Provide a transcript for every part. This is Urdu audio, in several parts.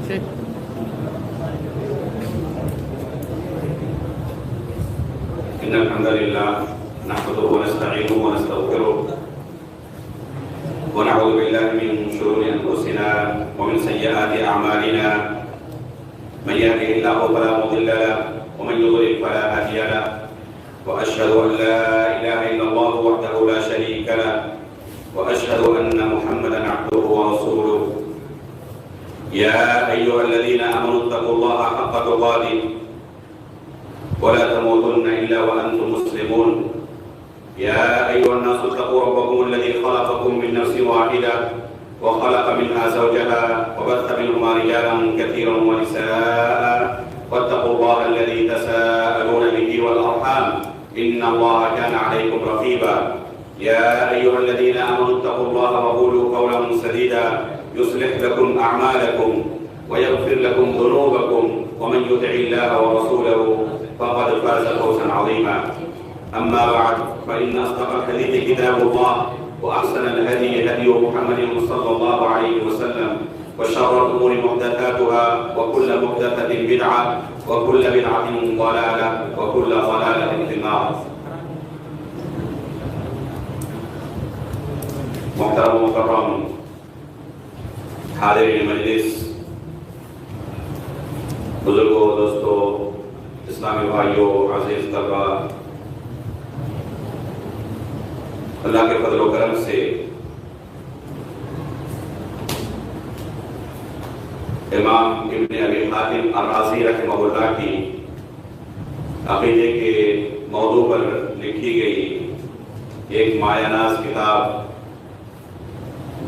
إن الحمد لله نحمده ونستعينه ونستغفره ونعوذ بالله من شرور أنفسنا ومن سيئات أعمالنا من يهده الله فلا مضل له ومن يضلل فلا هادي له وأشهد أن لا إله إلا الله وحده لا شريك له وأشهد أن محمدا عبده ورسوله يا أيها الذين آمنوا اتقوا الله حق تقاته ولا تموتن إلا وأنتم مسلمون يا أيها الناس اتقوا ربكم الذي خلقكم من نفس واحدة وخلق منها زوجها وبث منهما رجالا كثيرا ونساء واتقوا الله الذي تساءلون به والأرحام إن الله كان عليكم رقيبا يا أيها الذين آمنوا اتقوا الله وقولوا قولا سديدا يصلح لكم أعمالكم ويغفر لكم ذنوبكم ومن يطع الله ورسوله فقد فاز فوزا عظيما أما بعد فإن أصدق الحديث كتاب الله وأحسن الهدي هدي محمد صلى الله عليه وسلم وشر الأمور محدثاتها وكل محدثة بدعة وكل بدعة ضلالة وكل ضلالة في النار. محترم مکرم حاضرین مجلس، بزرگوں، دوستوں، اسلامی بھائیوں، عزیز طلبہ، اللہ کے فضل و کرم سے امام ابن ابی حاتم الرازی رحمہ اللہ کی عقیدے کے موضوع پر لکھی گئی ایک مایہ ناز کتاب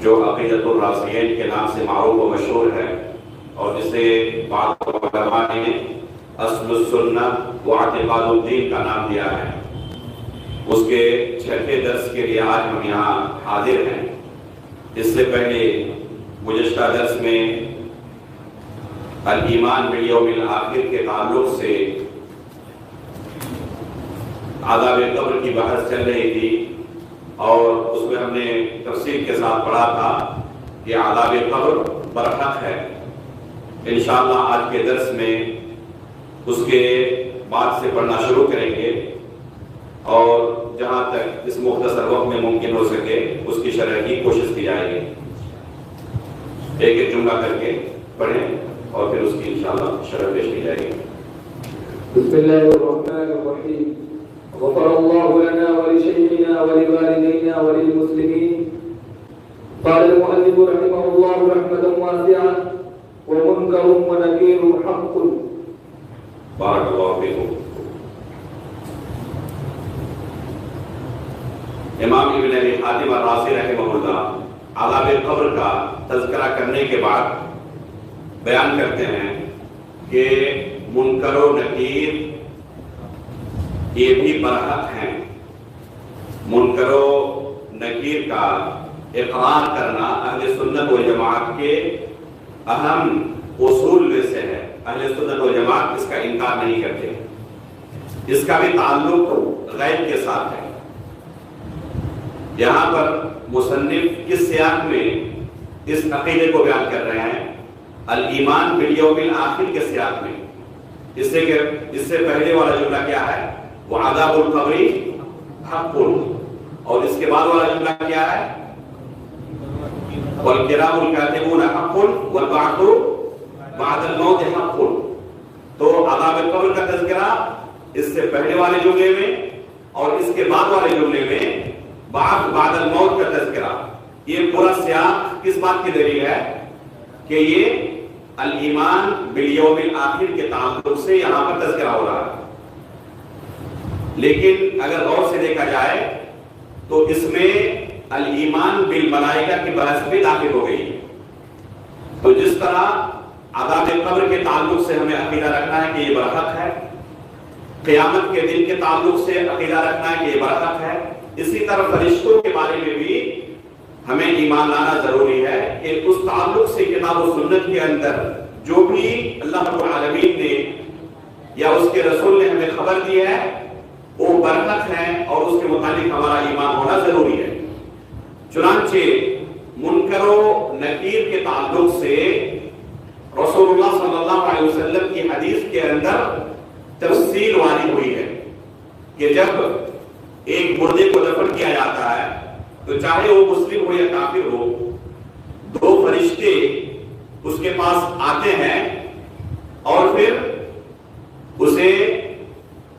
جو عقیدۃ الرازیین کے نام سے معروف و مشہور ہے اور جسے بعض علماء نے اصل السنہ و اعتقاد الدین کا نام دیا ہے، اس کے چھٹے درس کے لیے آج ہم یہاں حاضر ہیں۔ اس سے پہلے گزشتہ درس میں الایمان بالیوم الآخر کے تعلق سے عذاب قبر کی بحث چل رہی تھی اور اس میں ہم نے تفصیل کے ساتھ پڑھا تھا کہ عذاب قبر برحق ہے۔ انشاءاللہ آج کے درس میں اس کے بعد سے پڑھنا شروع کریں گے اور جہاں تک اس مختصر وقت میں ممکن ہو سکے اس کی شرح کی کوشش کی جائے گی۔ ایک ایک جملہ کر کے پڑھیں اور پھر اس کی انشاءاللہ شرح پیش کی جائے گی۔ بسم اللہ الرحمن الرحیم۔ غفر اللہ لنا ولشیخنا ولوالدینا وللمسلمین۔ قال المؤلف رحمہ اللہ رحمة واسعة ومنکر ونکیر حق۔ بارک اللہ فیکم۔ امام ابن ابی حاتم الرازی رحمہ اللہ عذاب قبر کا تذکرہ کرنے کے بعد بیان کرتے ہیں کہ منکر و نکیر یہ بھی برحق ہیں۔ منکر و نکیر کا اقرار کرنا اہل سنت و جماعت کے اہم اصول میں سے ہے۔ اہل سنت و جماعت اس کا انکار نہیں کرتے۔ اس کا بھی تعلق غیب کے ساتھ ہے۔ یہاں پر مصنف کس سیاق میں اس عقیدے کو بیان کر رہے ہیں؟ الایمان بالیوم الآخر کے سیاق میں۔ اس سے پہلے والا جملہ کیا ہے؟ وعذاب القبر حق، اور اس کے بعد والا جملہ کیا ہے؟ والکرام الکاتبون حق والبعث بعد الموت حق۔ تو عذاب قبر کا تذکرہ اس سے پہلے والے جملے میں اور اس کے بعد والے جملے میں بعد الموت کا تذکرہ، یہ پورا سیاق کس بات کی دلیل ہے؟ کہ یہ الایمان بالیوم الآخر کے تعلق سے یہاں پر تذکرہ ہو رہا ہے۔ لیکن اگر غور سے دیکھا جائے تو اس میں الایمان بالملائکہ کی بحث بھی داخل ہو گئی۔ تو جس طرح عذاب قبر کے تعلق سے ہمیں عقیدہ رکھنا ہے کہ یہ برحق ہے، قیامت کے دن کے تعلق سے عقیدہ رکھنا ہے کہ یہ برحق ہے، اسی طرح فرشتوں کے بارے میں بھی ہمیں ایمان لانا ضروری ہے کہ اس تعلق سے کتاب و سنت کے اندر جو بھی اللہ رب العالمین نے یا اس کے رسول نے ہمیں خبر دی ہے وہ برحق ہے اور اس کے متعلق ہمارا ایمان ہونا ضروری ہے۔ چنانچہ منکر و نکیر کے تعلق سے رسول رسول اللہ صلی اللہ علیہ وسلم کی حدیث کے اندر تفصیل وارد ہوئی ہے کہ جب ایک مردے کو دفن کیا جاتا ہے تو چاہے وہ مسلم ہو یا کافر ہو، دو فرشتے اس کے پاس آتے ہیں اور پھر اسے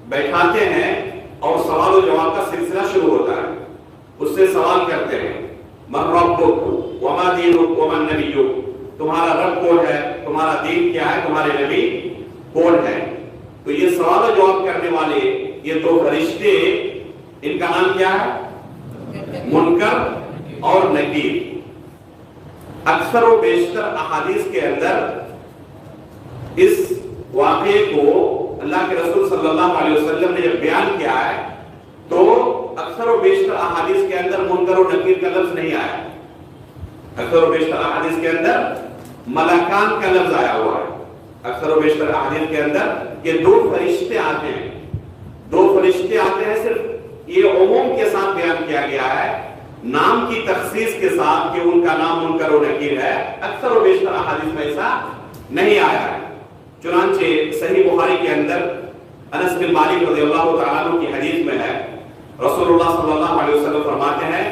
بیٹھاتے ہیں اور سوال و جواب کا سلسلہ شروع ہوتا ہے۔ اس سے سوال کرتے ہیں من ربک وما دینک ومن نبیک، تمہارا رب کون ہے، تمہارا دین کیا ہے، تمہارے نبی کون ہے۔ تو یہ سوال و جواب کرنے والے یہ دو فرشتے، ان کا نام کیا ہے؟ منکر اور نکیر۔ اکثر و بیشتر احادیث کے اندر اس واقعے کو اللہ کے رسول صلی اللہ علیہ وسلم نے جب بیان کیا ہے تو اکثر و بیشتر احادیث کے اندر منکر و نکیر کا لفظ نہیں آیا۔ اکثر و بیشتر احادیث کے اندر ملکان کا لفظ آیا ہوا ہے۔ اکثر و بیشتر احادیث کے اندر یہ دو فرشتے آتے ہیں، دو فرشتے آتے ہیں، صرف یہ عموم کے ساتھ بیان کیا گیا ہے، نام کی تخصیص کے ساتھ کہ ان کا نام منکر و نکیر ہے۔ اکثر و بیشتر احادیث میں ایسا نہیں آیا ہے۔ چنانچہ صحیح بخاری کے اندر انس بن مالک رضی اللہ تعالیٰ عنہ کی حدیث میں ہے، رسول اللہ صلی اللہ علیہ وسلم فرماتے ہیں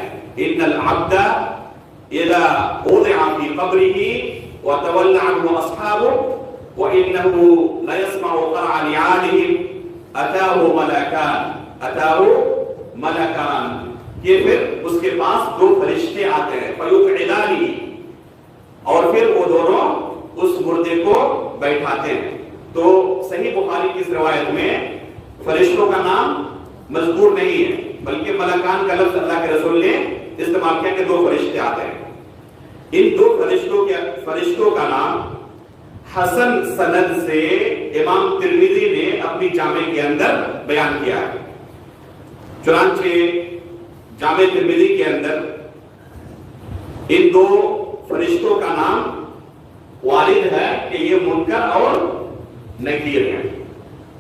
ان العبد اذا وضع في قبره وتولى عنه اصحابه وانه لا يسمع قرع نعالهم اتاه ملکان، یہ پھر اس کے پاس دو فرشتے آتے ہیں فیقعدانہ، اور پھر وہ دونوں اس مردے کو بیٹھاتے ہیں۔ تو صحیح بخاری کی اس روایت میں فرشتوں کا نام مذکور نہیں ہے، بلکہ ملکان کا لفظ اللہ کے رسول نے استعمال کیا کہ دو فرشتے آتے ہیں۔ ان دو فرشتوں کا نام حسن سند سے امام ترمذی نے اپنی جامع کے اندر بیان کیا ہے۔ چنانچہ جامع ترمذی کے اندر ان دو فرشتوں کا نام وارد ہے کہ یہ منکر اور نکیر ہیں۔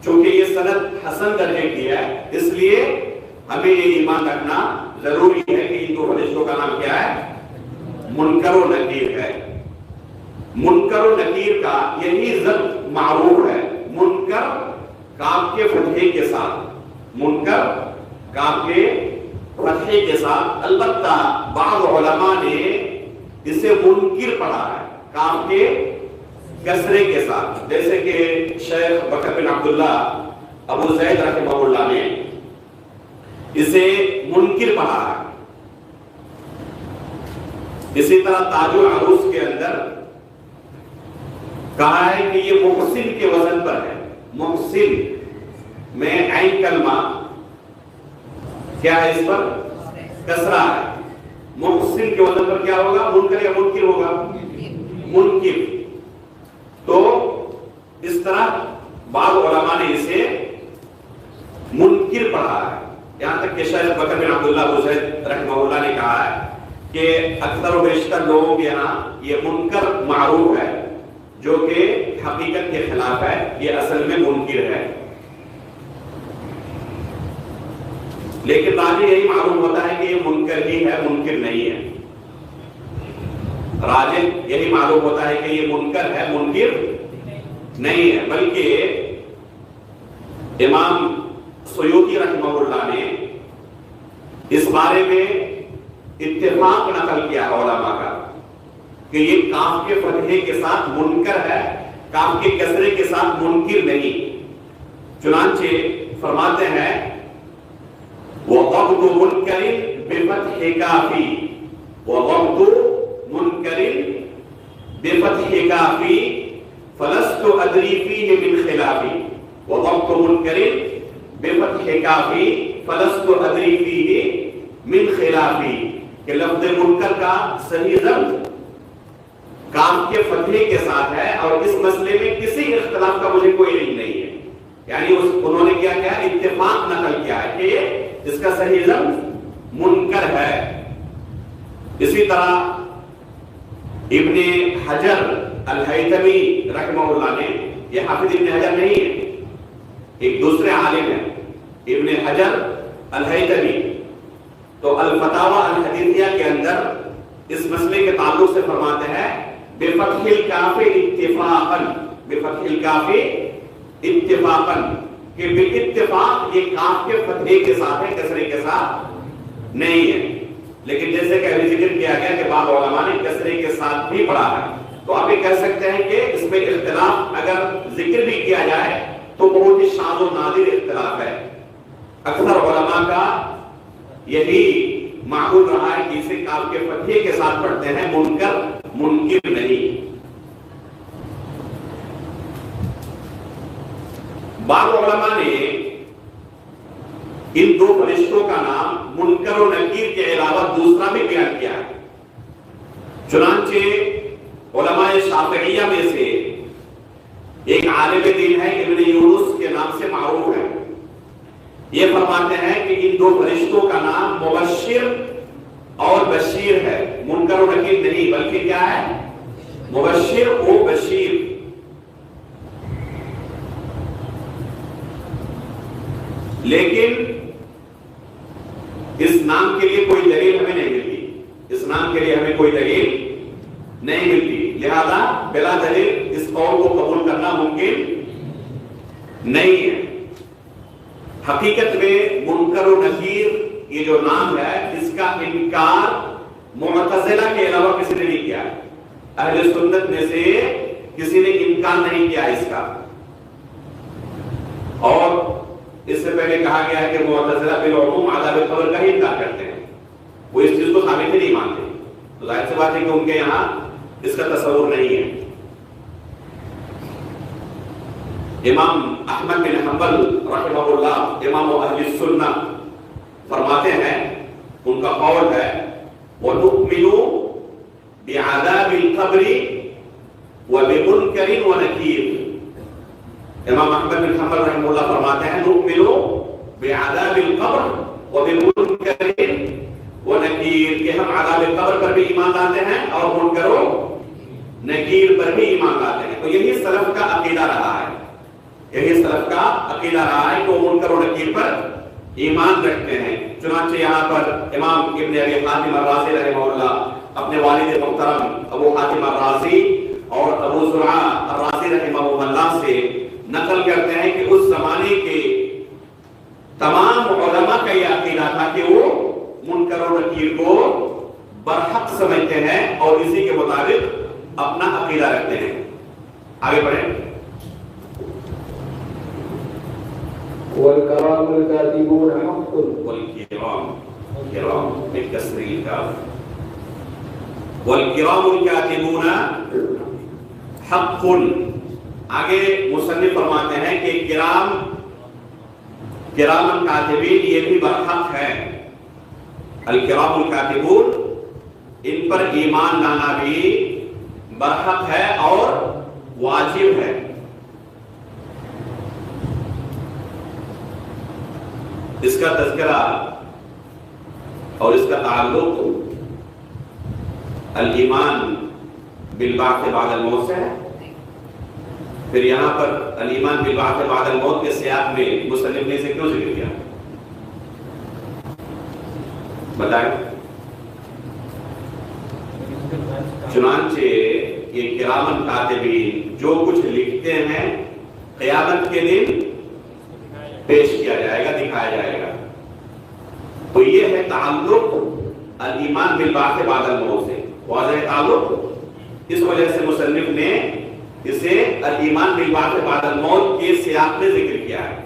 چونکہ یہ سند حسن درجے کی ہے، اس لیے ہمیں یہ ایمان رکھنا ضروری ہے کہ ان دو فرشتوں کا نام کیا ہے؟ منکر و نکیر ہے۔ منکر و نکیر کا یہی ضبط معروف ہے، منکر کاف کے فتحے کے ساتھ، منکر کاف کے فتحے کے ساتھ۔ البتہ بعض علماء نے اسے منکر پڑھا ہے کاف کے کسرے کے ساتھ، جیسے کہ شیخ بکر بن عبداللہ ابو زید رحمہ اللہ نے اسے منکر پڑھا ہے۔ اسی طرح تاج العروس کے اندر کہا ہے کہ یہ محسن کے وزن پر ہے، محسن میں عین کلمہ کیا ہے، اس پر کسرہ ہے۔ محسن کے وزن پر کیا ہوگا؟ منکر یا منکر ہوگا؟ منکر۔ تو اس طرح بعض علماء نے اسے منکر پڑھا ہے، یہاں تک کہ شیخ بکر بن عبداللہ ابو زید رحمہ اللہ نے کہا ہے کہ اکثر و بیشتر لوگوں کے یہاں یہ منکر معروف ہے، جو کہ حقیقت کے خلاف ہے، یہ اصل میں منکر ہے۔ لیکن راجح یہی معلوم ہوتا ہے کہ یہ منکر ہی ہے، منکر نہیں ہے۔ راجح یہی معلوم ہوتا ہے کہ یہ منکر ہے، منکر نہیں ہے، بلکہ امام سیوطی رحمہ اللہ نے اس بارے میں اتفاق نقل کیا علماء کا کہ یہ کاف کے فتحے کے ساتھ منکر ہے، کاف کے کسرے کے ساتھ منکر نہیں۔ چنانچہ فرماتے ہیں وَضَبْطُ مُنْكَرٍ بِفَتْحِ كَافِ وَضَبْطُ مُنْكَرٍ بِفَتْحِ كَافِ فَلَسْتُ أَدْرِي فِيهِ مِنْ خِلَافِ وَضَبْطُ مُنْكَرٍ بِفَتْحِ كَافِ فَلَسْتُ أَدْرِي فِيهِ مِنْ خِلَافِ، کہ لفظ منکر کا صحیح ضبط کاف کے فتحے کے ساتھ ہے، اور اس مسئلے میں کسی اختلاف کا مجھے کوئی علم نہیں ہے۔ یعنی انہوں نے کیا کیا؟ اتفاق نقل کیا ہے کہ اس کا صحیح ضبط منکر ہے۔ اسی طرح ابن حجر الہیثمی رحمہ اللہ نے، یہ حافظ ابن حجر نہیں ہے، ایک دوسرے عالم ہیں ابن حجر الہیثمی، تو الفتاوی الحدیثیہ کے اندر اس مسئلے کے تعلق سے فرماتے ہیں بفتح الکاف اتفاقا، بفتح الکاف اتفاقا، کہ بالاتفاق یہ کاف کے فتحے کے ساتھ ہے، کسرے کے ساتھ نہیں ہے. لیکن جیسے کہ ابھی ذکر کیا گیا کہ بعض علماء نے کسرے کے ساتھ بھی پڑھا ہے، تو آپ یہ کہہ سکتے ہیں کہ اس میں اختلاف اگر ذکر بھی کیا جائے تو بہت ہی شاذ و نادر اختلاف ہے. اکثر علماء کا یہی معقول رہا ہے کہ اسے کاف کے فتحے کے ساتھ پڑھتے ہیں، منکر منکر نہیں. بعض علماء نے ان دو فرشتوں کا نام منکر و نکیر کے علاوہ دوسرا بھی بیان کیا ہے. چنانچہ علماء شافعیہ میں سے ایک عالم دین ہے ابن یونس کے نام سے معروف ہے، یہ فرماتے ہیں کہ ان دو فرشتوں کا نام مبشر اور بشیر ہے، منکر و نکیر نہیں بلکہ کیا ہے؟ مبشر و بشیر. لیکن اس نام کے لیے کوئی دلیل ہمیں نہیں ملتی، اس نام کے لیے ہمیں کوئی دلیل نہیں ملتی، لہذا بلا دلیل اس قول کو قبول کرنا ممکن نہیں ہے. حقیقت میں منکر و نکیر یہ جو نام ہے اس کا انکار معتزلہ کے علاوہ کسی نے نہیں کیا، اہل سنت میں سے کسی نے انکار نہیں کیا اس کا. اور اس سے پہلے کہا گیا ہے کہ معتزلہ بالعموم عذاب قبر کا ہی انکار کرتے ہیں، وہ اس چیز کو ثابت ہی نہیں مانتے. تو ظاہر سی بات ہے کہ ان کے یہاں اس کا تصور نہیں ہے. امام احمد بن حنبل رحمہ اللہ امام اہل السنہ فرماتے ہیں، ان کا قول ہے وَنُؤْمِنُ بِعَذَابِ الْقَبْرِ وَبِمُنْكَرٍ وَنَكِيرٍ. امام احمد بن حنبل رحمہ اللہ فرماتے ہیں نُؤْمِنُ بِعَذَابِ الْقَبْرِ وَبِمُنْكَرٍ وَنَكِيرٍ، کہ ہم عذاب قبر پر بھی ایمان لاتے ہیں اور منکر و نکیر پر بھی ایمان لاتے ہیں. تو یہی سلف کا عقیدہ رہا ہے، یہی سلف کا عقیدہ رہا ہے کہ وہ منکر و نکیر پر ایمان رکھتے ہیں. چنانچہ یہاں پر امام ابن ابی حاتم الرازی رحمہ اللہ اپنے والد محترم ابو حاتم الرازی اور ابو زرعہ الرازی رحمہ اللہ سے نقل کرتے ہیں کہ اس زمانے کے تمام علماء کا یہ عقیدہ تھا کہ وہ منکر و نکیر کو برحق سمجھتے ہیں اور اسی کے مطابق اپنا عقیدہ رکھتے ہیں. آگے بڑھیں. والکرام الکاتبون حق، والکرام کرام بکسر الکاف، والکرام الکاتبون حق. آگے مصنف فرماتے ہیں کہ کرام کاتبین یہ بھی برحق ہے. الکرام الکاتبون ان پر ایمان لانا بھی برحق ہے اور واجب ہے. اس کا تذکرہ اور اس کا تعلق الایمان بالبعث بعد الموت سے ہے. پھر یہاں پر الایمان بالبعث بعد الموت کے سیاق میں مصنف نے اسے کیوں ذکر کیا بتائیں. چنانچہ یہ کرامن کاتبین جو کچھ لکھتے ہیں قیامت کے دن پیش کیا جائے گا، دکھایا جائے گا. تو یہ ہے تعلق الایمان بالبعث بعد الموت سے، واضح تعلق. اس وجہ سے مصنف نے اسے الایمان بالبعث بعد الموت کے سیاق میں ذکر کیا ہے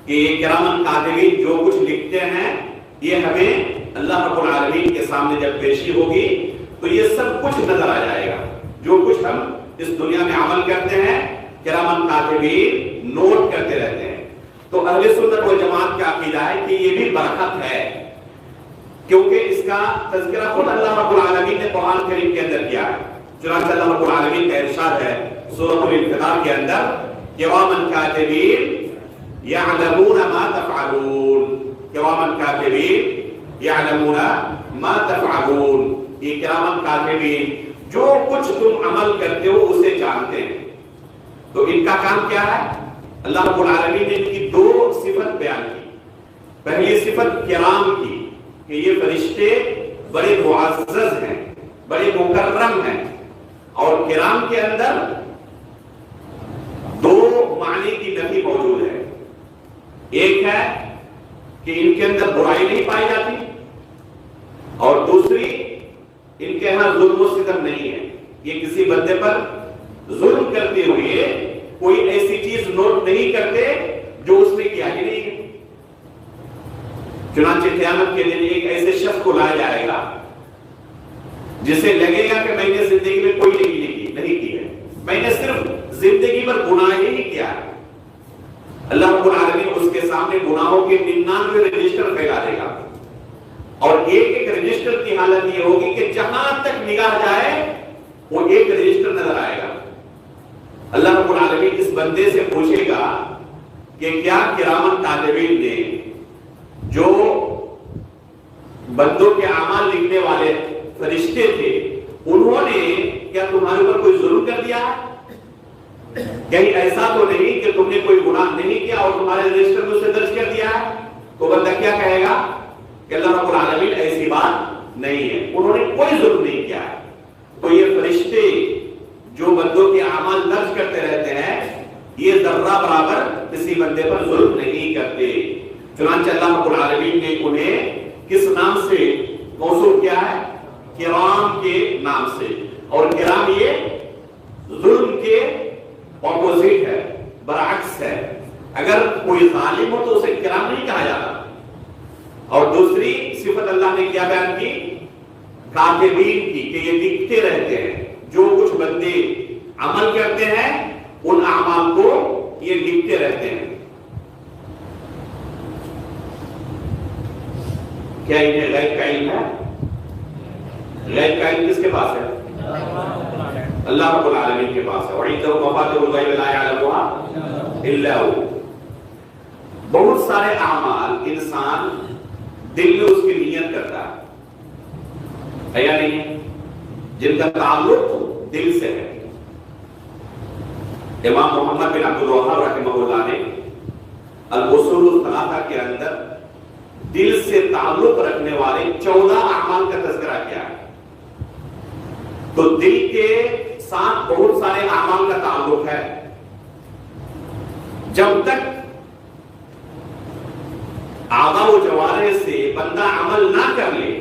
کہ یہ کرامن کاتبین جو کچھ لکھتے ہیں یہ ہمیں اللہ رب العالمین کے سامنے جب پیشی ہوگی تو یہ سب کچھ نظر آ جائے گا. جو کچھ ہم اس دنیا میں عمل کرتے ہیں کرامن کاتبین نوٹ کرتے رہتے ہیں. تو اہل سنت والجماعت کا عقیدہ ہے کہ یہ بھی برحق ہے، کیونکہ اس کا تذکرہ خود اللہ رب العالمین نے قرآن کریم کے اندر کیا ہے. چنانچہ اللہ رب العالمین کا ارشاد ہے سورۃ الانفطار کے اندر کرامن کاتبین یعلمون ما تفعلون، کرامن کاتبین یعلمون ما تفعلون. یہ کرامن کاتبین جو کچھ تم عمل کرتے ہو اسے جانتے ہیں. تو ان کا کام کیا ہے؟ اللہ رب العالمین نے ان کی دو صفت بیان کی. پہلی صفت کرام کی کہ یہ فرشتے بڑے معزز ہیں، بڑے مکرم ہیں، اور کرام کے اندر دو معنی کی نفی موجود ہے. ایک ہے کہ ان کے اندر برائی نہیں پائی جاتی، اور دوسری ان کے یہاں ظلم و ستم نہیں ہے. یہ کسی بندے پر ظلم کرتے ہوئے کوئی ایسی چیز نوٹ نہیں کرتے جو اس نے کیا ہی نہیں ہے. چنانچہ قیامت کے دن ایک ایسے شخص کو لایا جائے گا جسے لگے گا کہ میں نے زندگی میں کوئی نیکی نہیں کی ہے، میں نے صرف زندگی پر گناہ ہی نہیں کیا ہے. اللہ رب العالمین اس کے سامنے گناہوں کے 99 رجسٹر پھیلا دے گا، اور ایک ایک رجسٹر کی حالت یہ ہوگی کہ جہاں تک نگاہ جائے وہ ایک رجسٹر نظر آئے گا. اللہ رب العالمین اس بندے سے پوچھے گا کہ کیا کرامن کاتبین نے، جو بندوں کے اعمال لکھنے والے فرشتے تھے، انہوں نے کیا تمہارے اوپر کوئی ظلم کر دیا؟ کہیں ایسا تو نہیں کہ تم نے کوئی گناہ نہیں کیا اور تمہارے رجسٹر میں اسے درج کر دیا ہے؟ تو بندہ کیا کہے گا کہ اللہ رب العالمین ایسی بات نہیں ہے، انہوں نے کوئی ظلم نہیں کیا ہے. تو یہ فرشتے جو بندوں کے اعمال درج کرتے رہتے ہیں، یہ ذرہ برابر کسی بندے پر ظلم نہیں کرتے. چنانچہ اللہ رب العالمین نے انہیں کس نام سے موصوف کیا ہے؟ کرام کے نام سے. اور کرام یہ ظلم کے اپوزٹ ہے، برعکس ہے. اگر کوئی ظالم ہو تو اسے کرام نہیں کہا جاتا. اور دوسری صفت اللہ نے کیا بیان کی؟ کاتبین کی، کہ یہ لکھتے رہتے ہیں. جو کچھ بندے عمل کرتے ہیں ان اعمال کو یہ لکھتے رہتے ہیں. کیا انہیں غیب کا علم ہے؟ غیب کا علم کس کے پاس ہے؟ اللہ رب العالمین کے پاس ہے. وَعِندَهُ مَفَاتِحُ الْغَيْبِ لَا يَعْلَمُهَا إِلَّا هُوَ. بہت سارے اعمال انسان دل میں اس کی نیت کرتا ہے یا نہیں، جن کا تعلق دل سے ہے. امام محمد بن عبد الوہاب رحمہ اللہ نے الاصول الثلاثہ کے اندر دل سے تعلق رکھنے والے 14 اعمال کا تذکرہ کیا ہے. تو دل کے ساتھ بہت سارے اعمال کا تعلق ہے. جب تک اعضاء و جوارح سے بندہ عمل نہ کر لے،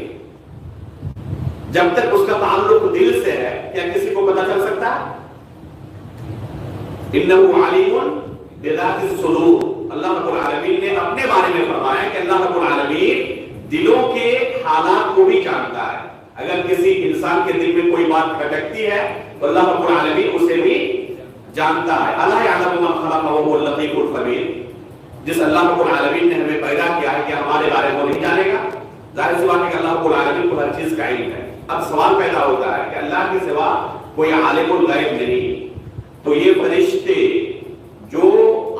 جب تک اس کا تعلق دل سے ہے، کیا کسی کو پتہ چل سکتا ہے؟ انہ علیم بذات الصدور. اللہ رب العالمین نے اپنے بارے میں فرمایا کہ اللہ رب العالمین دلوں کے حالات کو بھی جانتا ہے. اگر کسی انسان کے دل میں کوئی بات کھٹکتی ہے تو اللہ رب العالمین اسے بھی جانتا ہے. الا یعلم من خلق وهو اللطیف الخبیر. جس اللہ رب العالمین نے ہمیں پیدا کیا ہے، کہ ہمارے بارے میں نہیں جانے گا؟ ظاہر سی بات ہے کہ اللہ رب العالمین کو ہر چیز کا علم ہے. اب سوال پیدا ہوتا ہے کہ اللہ کے سوا کوئی عالم الغیب نہیں. تو یہ فرشتے جو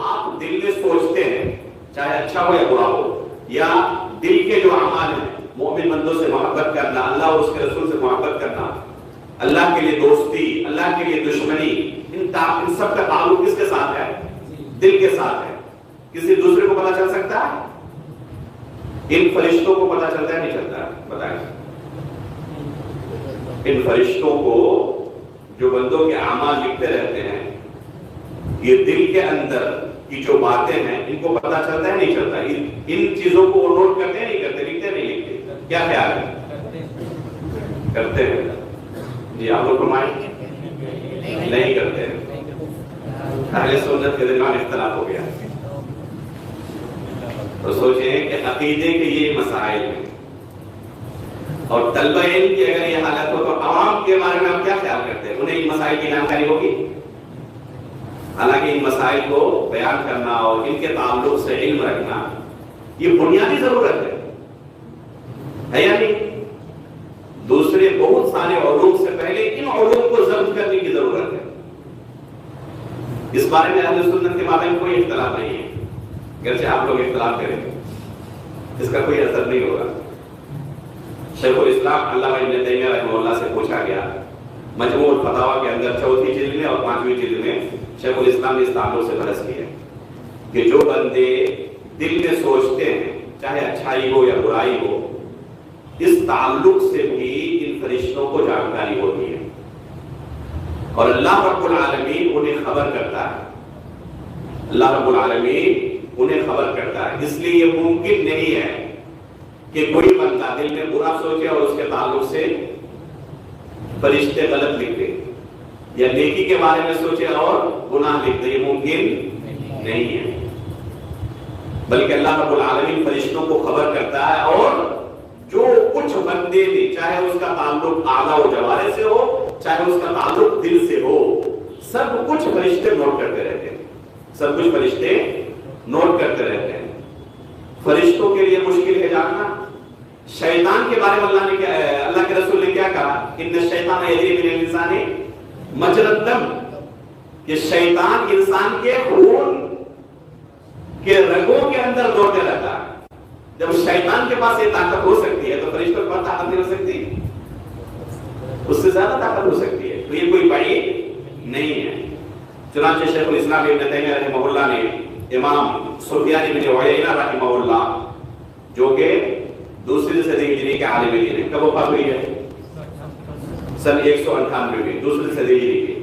آپ دل میں سوچتے ہیں، چاہے اچھا ہو یا برا ہو، یا دل کے جو اعمال ہیں، مومن بندوں سے محبت کرنا، اللہ اور اس کے رسول سے محبت کرنا، اللہ کے لیے دوستی، اللہ کے لیے دشمنی، ان سب کا تعلق کس کے ساتھ ہے؟ دل کے ساتھ ہے. کسی دوسرے کو پتا چل سکتا ہے؟ ان فرشتوں کو پتا چلتا ہے نہیں چلتا ہے؟ بتائیں. ان فرشتوں کو جو بندوں کے اعمال لکھتے رہتے ہیں، یہ دل کے اندر کی جو باتیں ہیں ان کو پتا چلتا ہے نہیں چلتا؟ ان چیزوں کو وہ نوٹ کرتے ہیں نہیں کرتے؟ لکھتے نہیں لکھتے؟ کیا خیال ہے؟ کرتے ہیں. جی آپ لوگ فرمائیں. نہیں کرتے. اہل سنت کے درمیان اختلاف ہو گیا. تو سوچیں کہ عقیدے کے یہ مسائل ہیں، اور طلبہ علم کی اگر یہ حالت ہو تو عوام کے بارے میں آپ کیا خیال کرتے ہیں؟ انہیں ان مسائل کی جانکاری ہوگی؟ حالانکہ ان مسائل کو بیان کرنا اور ان کے تعلق سے علم رکھنا یہ بنیادی ضرورت ہے یا نہیں؟ دوسرے بہت سارے علوم سے پہلے ان علوم کو ضبط کرنے کی ضرورت ہے. اس بارے میں اہل سنت کے بارے میں کوئی اختلاف نہیں ہے. گرچہ آپ لوگ اختلاف کریں اس کا کوئی اثر نہیں ہوگا. شیخ الاسلام علامہ ابن تیمیہ رحمہ اللہ سے پوچھا گیا مجموع الفتاوی کے اندر 4تھی جلد میں اور 5ویں جلد میں شیخ الاسلام نے اس تعلق سے بحث کی ہے کہ جو بندے دل میں سوچتے ہیں چاہے اچھائی ہو یا برائی ہو، اس تعلق سے بھی ان فرشتوں کو جانکاری ہوتی ہے. اور اللہ رب العالمین انہیں خبر کرتا ہے، اللہ رب العالمین انہیں خبر کرتا ہے۔ اس لیے یہ ممکن نہیں ہے کہ کوئی بندہ دل میں برا سوچے اور اس کے تعلق سے فرشتے غلط لکھ دے، یا نیکی کے بارے میں سوچے اور گناہ لکھ دے، یہ ممکن نہیں ہے۔ بلکہ اللہ رب العالمین فرشتوں کو خبر کرتا ہے، اور جو کچھ بندے بھی، چاہے اس کا تعلق اعلیٰ و جوارے سے ہو، چاہے اس کا تعلق دل سے ہو، سب کچھ فرشتے نوٹ کرتے رہتے ہیں، سب کچھ فرشتے نوٹ کرتے رہتے ہیں۔ فرشتوں کے لیے مشکل ہے جاننا۔ شیطان کے بارے میں اللہ کے رسول نے کیا کہا؟ ان الشیطان یجری من الانسان مجرى الدم، کہ شیطان انسان کے خون کے رگوں کے اندر دوڑتے رہتا ہے۔ جب شیطان کے پاس یہ طاقت ہو سکتی ہے تو فرشتوں کے پاس طاقت نہیں ہو سکتی، اس سے زیادہ طاقت ہو سکتی ہے، تو یہ کوئی بعید نہیں ہے۔ چنانچہ شیخ الاسلام ابن تیمیہ رحمہ اللہ نے امام سفیان بن عیینہ رحمہ اللہ، جو کہ دوسری صدی ہجری کے عالم دین ہیں، کب وفات ہوئی ہے؟ سن 198 میں، دوسری صدی ہجری کے۔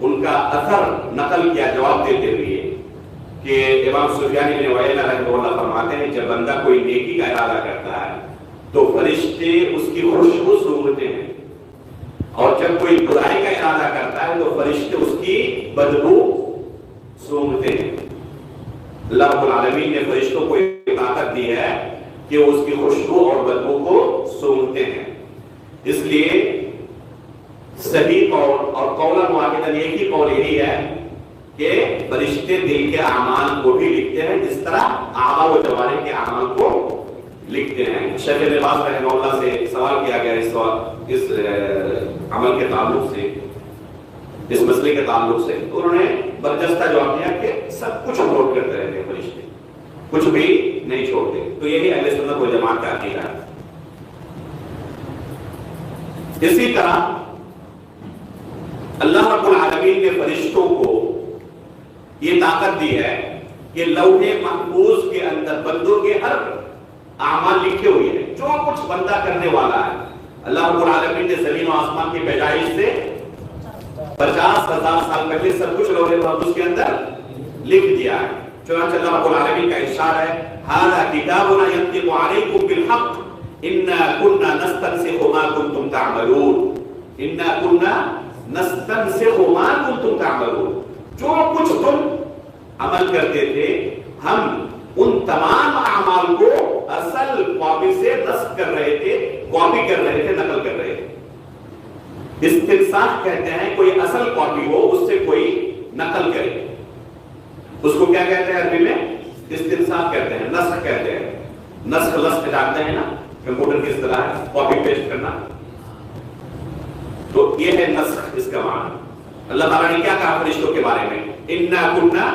ان کا اثر نقل کیا جواب دیتے ہوئے کہ امام سفیان بن عیینہ رحمہ اللہ فرماتے ہیں جب بندہ کوئی نیکی کا ارادہ کرتا ہے تو فرشتے اس کی خوشبو سونگھتے ہیں، اور جب کوئی برائی کا ارادہ کرتا ہے تو فرشتے اس کی بدبو سونگھتے ہیں۔ اللہ رب العالمین نے فرشتوں کو ایک طاقت دی ہے کہ وہ اس کی خوشبو اور بدبو کو سونگھتے ہیں۔ اس لیے صحیح قول اور قولا واحدا ایک ہی قول یہی ہے کہ فرشتے دل کے اعمال کو بھی لکھتے ہیں، جس طرح اعضاء و جوارح کے اعمال کو لکھتے ہیں۔ شیخ ابن باز رحمہ اللہ سے سوال کیا گیا اس عمل کے تعلق سے، اس مسئلے کے تعلق سے، تو انہوں نے برجستہ جواب دیا کہ سب کچھ نوٹ کرتے رہتے ہیں فرشتے، کچھ بھی نہیں چھوڑتے۔ تو یہی اہل سنت و جماعت کا عقیدہ ہے۔ اسی طرح اللہ رب العالمین نے فرشتوں کو یہ طاقت دی ہے کہ لوح محفوظ کے اندر بندوں کے ہر اعمال لکھے ہوئے ہیں، جو کچھ بندہ کرنے والا ہے۔ اللہ رب العالمین نے زمین و آسمان کی پیدائش سے 50,000 سال پہلے سب کچھ لوح محفوظ کے اندر لکھ دیا ہے۔ چنانچہ اللہ رب العالمین کا ارشاد ہے ھذا کتابنا ینطق علیکم بالحق انا کنا نستنسخ ما کنتم تعملون، انا کنا نستنسخ ما کنتم تعملون، جو کچھ تم عمل کرتے تھے ہم ان تمام اعمال کو اصل کاپی سے نسخ کر رہے تھے، کاپی کر رہے تھے، نقل کر رہے تھے۔ استنساخ کہتے ہیں کوئی اصل کاپی ہو اس سے کوئی نقل کرے، اس کو کیا کہتے ہیں عربی میں؟ استنساخ کہتے ہیں، نسخ کہتے ہیں۔ نسخ لسخ جانتے ہیں نا، کمپیوٹر کی اصطلاح ہے، کاپی پیسٹ کرنا، تو یہ ہے نسخ، اس کا معنی۔ اللہ تعالیٰ نے کیا کہا فرشتوں کے بارے میں؟ اِنَّا كُنَّا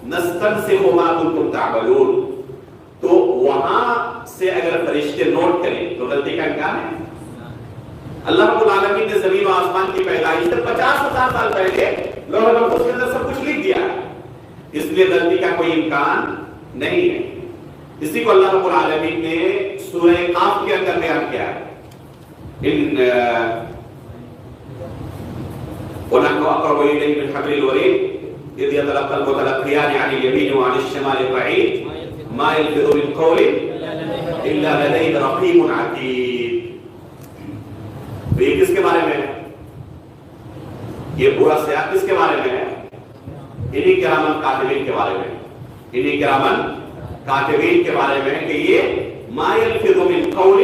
نَسْتَنْسِخُ مَا كُنْتُمْ تَعْمَلُونَ، تو وہاں سے اگر فرشتے نوٹ کریں تو غلطی کا امکان ہے؟ اللہ رب العالمین نے زمین و آسمان کی پیدائش سے 50,000 سال پہلے لوح محفوظ کے اندر سب کچھ لکھ دیا ہے، اس لیے غلطی کا کوئی امکان نہیں ہے۔ اسی کو اللہ رب العالمین نے سورہ قاف کے اندر بیان کیا ہے، وَنَحْنُ أَقْرَبُ إِلَيْهِ مِنْ حَبْلِ الْوَرِيدِ إِذْ يَتَلَقَّى الْمُتَلَقِّيَانِ عَنِ الْيَمِينِ وَعَنِ الشِّمَالِ قَعِيدٌ مَا يَلْفِظُ مِنْ قَوْلٍ إِلَّا لَدَيْهِ رَقِيبٌ عَتِيدٌ۔ تو یہ کس کے بارے میں ہے؟ یہ پورا سیاق کس کے بارے میں ہے؟ انہی کرامن کاتبین کے بارے میں، انہی کرامن کاتبین کے بارے میں کہ یہ مَا يَلْفِظُ مِنْ قَوْلٍ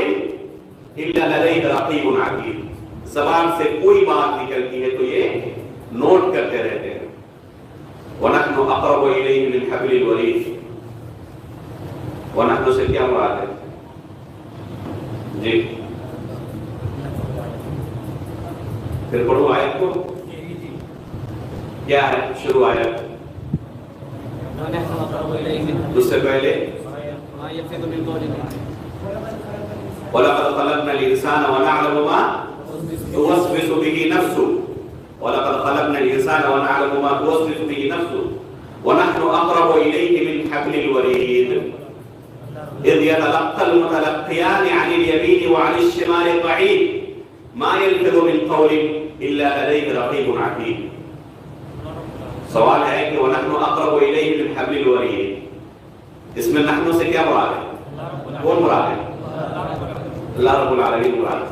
إِلَّا لَدَيْهِ رَقِيبٌ عَتِيدٌ، زبان سے کوئی بات نکلتی ہے تو یہ نوٹ کرتے رہتے ہیں۔ وَنَحْنُ أَقْرَبُ إِلَيْهِ مِنْ حَبْلِ الْوَرِيدِ، وَنَحْنُ سے کیا مراد ہے؟ جی پھر پڑھو آیت کو، کیا ہے شروع آیت؟ اس سے پہلے وَلَقَدْ خَلَقْنَا الْإِنسَانَ وَنَعْلَمُ مَا تُوَسْوِسُ بِهِ نَفْسُهُ وَلَقَدْ خَلَقْنَا الْإِنسَانَ وَنَعْلَمُ مَا تُوَسْوِسُ بِهِ نَفْسُهُ وَنَحْنُ أَقْرَبُ إِلَيْهِ مِنْ حَبْلِ الْوَرِيدِ إِذْ يَتَلَقَّى الْمُتَلَقِّيَانِ عَنِ الْيَمِينِ وَعَنِ الشِّمَالِ قَعِيدٌ مَا يَلْفِظُ مِنْ قَوْلٍ إِلَّا لَدَيْهِ رَقِيبٌ عَتِيدٌ۔ سوال ہے کہ وَنَحْنُ أَقْرَبُ إِلَيْهِ مِنْ حَبْلِ الْوَرِيدِ، اس میں نحن سے کیا مراد ہے؟ کون مراد ہے؟ اللہ رب العالمین مراد ہے،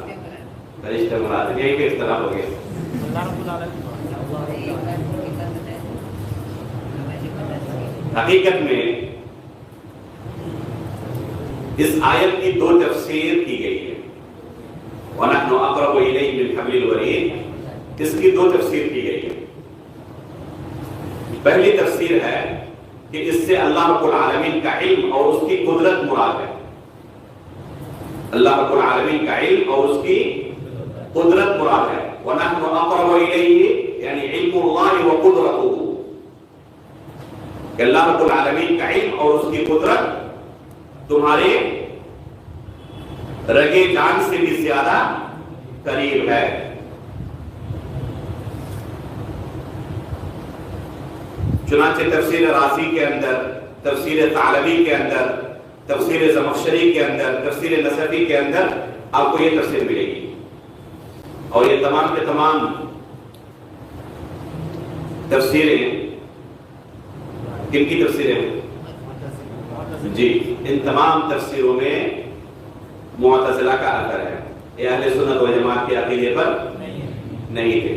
فرشتے مراد ہے، یہی کہ اختلاف ہو گیا۔ حقیقت میں اس آیت کی دو تفسیر کی گئی ہے، وَنَحْنُ أَقْرَبُ إِلَيْهِ مِنْ حَبْلِ الْوَرِيدِ، اس کی دو تفسیر کی گئی ہے۔ پہلی تفسیر ہے کہ اس سے اللہ رب العالمین کا علم اور اس کی قدرت مراد ہے، اللہ رب العالمین کا علم اور اس کی قدرت مراد ہے۔ وَنَحْنُ أَقْرَبُ إِلَيْهِ یعنی علم اللہ وقدرتہ، کہ اللہ رب العالمین کا علم اور اس کی قدرت تمہارے رگے جان سے بھی زیادہ قریب ہے۔ چنانچہ تفسیر رازی کے اندر، تفسیر ثعلبی کے اندر، تفسیر زمخشری کے اندر، تفسیر نصفی کے اندر آپ کو یہ تفسیر ملے گی، اور یہ تمام کے تمام تفسیریں کن کی تفسیریں ہیں؟ جی، ان تمام تفسیروں میں معتزلہ کا اثر ہے، یہ اہل سنت و جماعت کے عقیدے پر نہیں تھے۔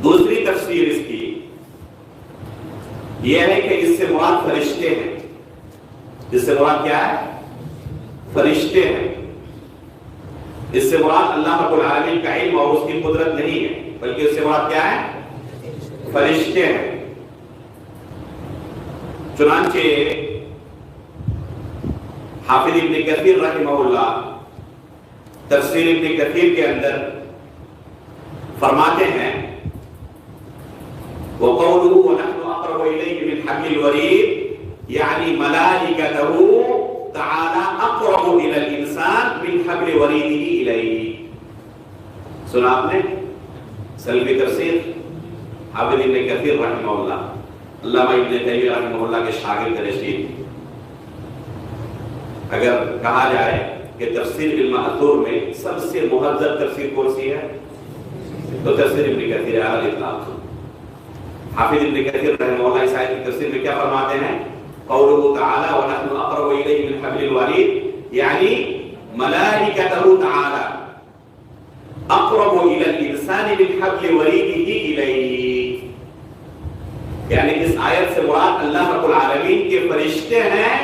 دوسری تفسیر اس کی یہ ہے کہ اس سے مراد فرشتے ہیں، اس سے مراد کیا ہے؟ فرشتے ہیں۔ اس سے مراد اللہ رب العالمین کا علم اور اس کی قدرت نہیں ہے، بلکہ اس سے مراد کیا ہے؟ فرشتے ہیں۔ چنانچہ حافظ ابن کثیر رحمہ اللہ تفسیر ابن کثیر کے اندر فرماتے ہیں وَقَوْلُهُ وَنَحْنُ أَقْرَبُ إِلَيْهِ مِنْ حَبْلِ الْوَرِيدِ یعنی ملائکتہ تعالی اقرب إِلَى الْإِنسان مِنْ حَبْلِ وَرِيدِهِ إِلَيْهِ۔ سنا آپ نے سلفی تفسیر حافظ ابن کثیر رحمہ اللہ، علامہ ابن تیمیہ رحمہ اللہ کے شاگرد رشید۔ اگر کہا جائے کہ تفسیر بالمأثور میں سب سے مہذب تفسیر کون سی ہے تو تفسیر ابن کثیر ہے علی الاطلاق۔ حافظ ابن کثیر رحمہ اللہ اس آیت کی تفسیر میں کیا فرماتے ہیں؟ قولہ تعالی وَنَحْنُ أَقْرَبُ إِلَيْهِ مِنْ حَبْلِ الْوَرِيدِ یعنی ملائکتہ تعالی اقرب إِلَى الْإِنسَانِ مِنْ حَبْلِ وَرِيدِهِ إِلَيْهِ، یعنی اس آیت سے مراد اللہ رب العالمین کے فرشتے ہیں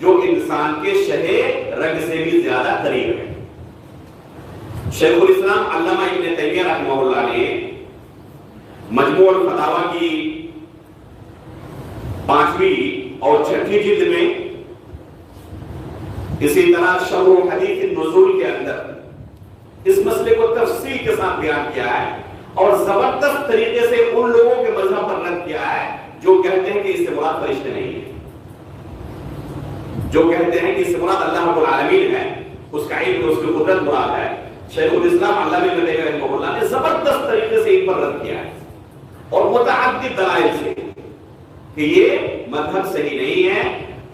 جو انسان کے شہے رگ سے بھی زیادہ قریب ہیں۔ شیخ الاسلام علامہ ابن تیمیہ رحمہ اللہ نے مجموع الفتاوی کی 5ویں اور 6ٹھی جلد میں، اسی طرح شرح حدیث النزول کے اندر اس مسئلے کو تفصیل کے ساتھ بیان کیا ہے، اور زبردست طریقے سے ان لوگوں کے مذہب پر رد کیا ہے جو کہتے ہیں کہ اس سے مراد فرشتے نہیں ہیں، جو کہتے ہیں کہ اس سے مراد اللہ رب العالمین ہے، اس کا علم اس کی قدرت مراد ہے۔ شیخ الاسلام علامہ ابن تیمیہ رحمہ اللہ نے زبردست طریقے سے ان پر رد کیا ہے، اور متعدد دلائل سے کہ یہ مذہب صحیح نہیں ہے،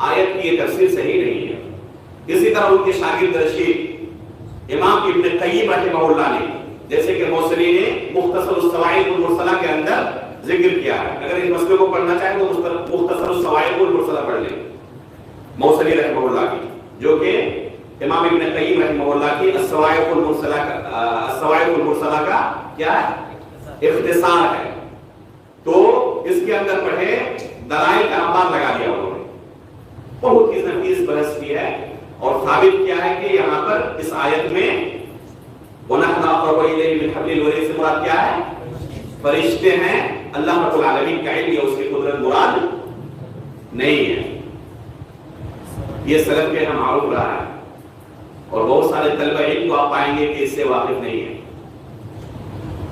آیت کی یہ تفسیر صحیح نہیں ہے۔ اسی طرح ان کے شاگرد رشید امام ابن قیم رحمہ اللہ نے، جیسے کہ موصلی نے مختصر الصواعق المرسلہ کے اندر ذکر کیا ہے، اگر اس مسئلے کو پڑھنا چاہیں تو مختصر الصواعق المرسلہ پڑھ لیں موصلی رحمہ اللہ کی، جو کہ امام ابن قیم رحمہ اللہ کی الصواعق المرسلہ کا کیا ہے؟ اختصار ہے۔ تو اس کے اندر پڑھے دلائل کا انبار لگا دیا انہوں نے، بہت ہی نفیس بحث کی ہے، اور ثابت کیا ہے کہ یہاں پر اس آیت میں وَنَحْنُ أَقْرَبُ إِلَيْهِ مِنْ حَبْلِ الْوَرِيدِ سے مراد کیا ہے؟ فرشتے ہیں، اللہ رب العالمین کا علم یا اس کی قدرت مراد نہیں ہے۔ یہ سلف کے ہم معروف رہا ہے، اور بہت سارے طلبہ علم کو آپ پائیں گے کہ اس سے واقف نہیں ہے۔